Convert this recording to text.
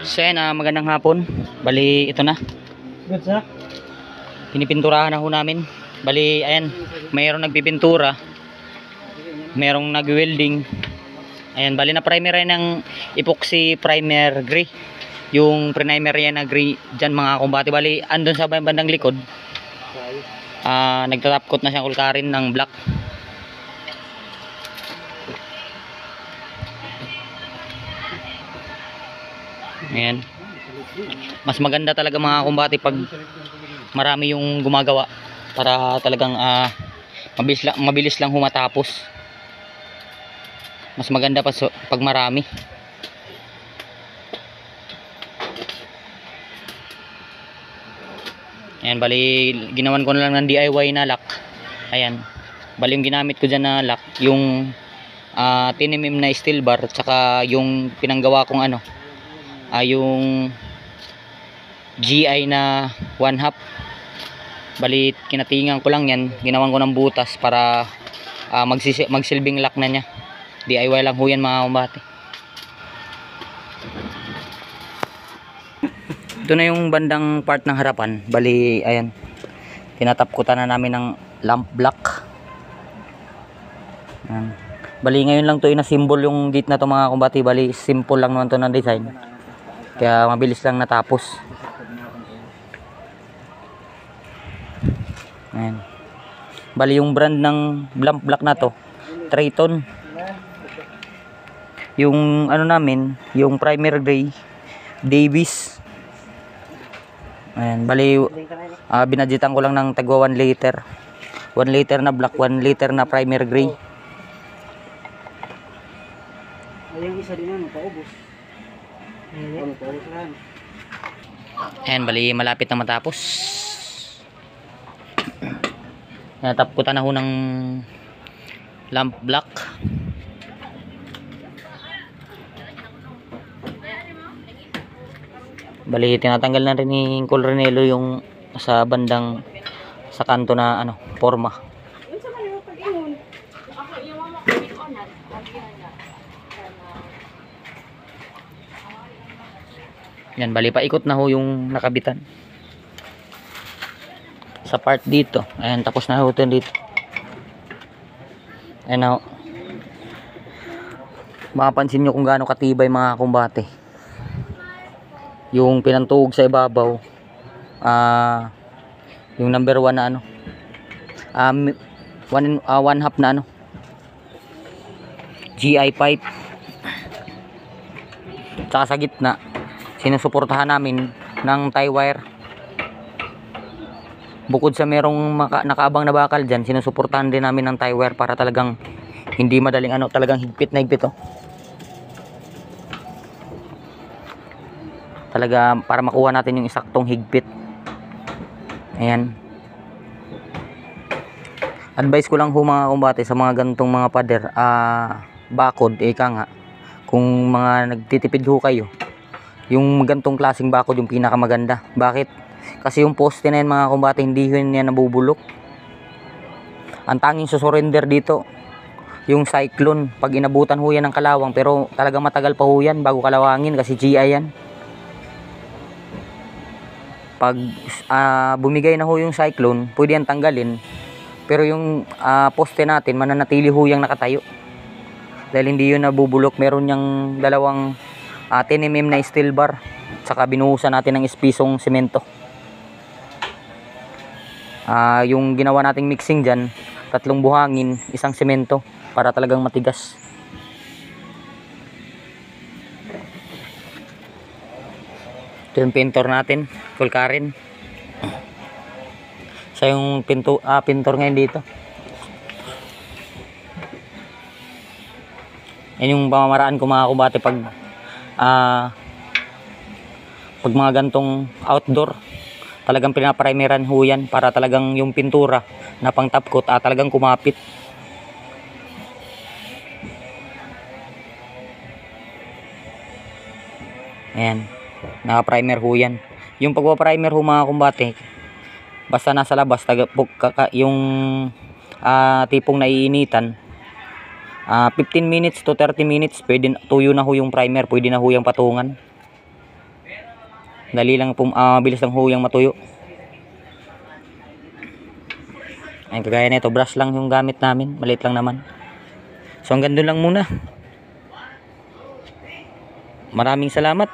So yan, magandang hapon. Bali, ito na. Good sa? Pinipinturahan na ho namin. Bali, ayan, mayroong nagpipintura. Mayroong nag-welding. Ayan, bali na primer yan ng epoxy primer gray. Yung primer yan na gray dyan mga kumbati. Bali, andun sa bandang likod. Nagtatap coat na siyang kulkarin ng black. Ayan. Mas maganda talaga mga kumbati pag marami yung gumagawa para talagang mabilis lang humatapos. Mas maganda pa pag marami. Ayan, bali ginawan ko na lang ng DIY na lock. Ayan. Bali yung ginamit ko dyan na lock, yung 10mm na steel bar, tsaka yung pinanggawa kong yung GI na 1/2. Bali kinatingan ko lang yan, ginawan ko ng butas para magsilbing lock na niya. DIY lang ho yan mga kumbate. Ito na yung bandang part ng harapan. Bali ayan, tinatapkutan na namin ng lamp black. Ayan. Bali ngayon lang to ina-symbol yung gate na to mga kumbate. Bali simple lang naman to ng design, kaya mabilis lang natapos. Ayan. Bali yung brand ng lamp black na to, Triton. Yung namin, yung primer gray, Davis. Ayan, bali binadgetan ko lang ng tagwa 1 liter. 1 liter na black, 1 liter na primer gray. Ay, yung isa din ano, paubos. Ayan, bali malapit na matapos. Natapkutan na ho ng lamp black. Bali tinatanggal na rin ni Colrenelo yung sa bandang sa kanto na forma. Yan, bali paikot na ho yung nakabitan sa part dito. Ayan, tapos na ho dito. Ayan na ho. Mapapansin nyo kung gaano katibay mga kumbate yung pinantugog sa ibabaw. Yung number 1 na 1/2 na GI pipe, tsaka sa gitna sinusuportahan namin ng tie wire. Bukod sa merong nakaabang na bakal dyan, sinusuportahan din namin ng tie wire para talagang hindi madaling talagang higpit na higpit talaga, para makuha natin yung isaktong higpit. Ayan. Advice ko lang ho mga kumbate sa mga ganitong mga pader, bakod, ika nga, kung mga nagtitipid ho kayo, yung ganitong klaseng bakod yung pinakamaganda. Bakit? Kasi yung poste na yan mga kumbate, hindi yun yan nabubulok. Ang tanging susurrender dito yung cyclone, pag inabutan ho yan ng kalawang, pero talaga matagal pa ho yan bago kalawangin kasi GI yan. Pag bumigay na ho yung cyclone, pwede yan tanggalin, pero yung poste natin mananatili ho yung nakatayo dahil hindi yun nabubulok. Meron yung dalawang 10mm na steel bar, saka binuhusan natin ng espisong semento. Yung ginawa nating mixing dyan, 3 buhangin, 1 semento, para talagang matigas. Ito yung pintor natin, kulkarin. Siya yung pintor ngayon dito. Yan yung pamamaraan ko mga kumbate pag mga gantong outdoor. Talagang pinaprimeran ho yan para talagang yung pintura na pang top coat talagang kumapit. Ayan, naka-primer ho yan. Yung pagpa-primer ho mga kumbate, basta nasa labas yung tipong naiinitan, 15 minutes to 30 minutes pwede tuyo na ho yung primer, pwede na ho yung patungan. Dali lang bilis lang huyang matuyo. Ayun, kagaya nito, brush lang yung gamit namin, maliit lang naman. So hanggang doon lang muna. Maraming salamat.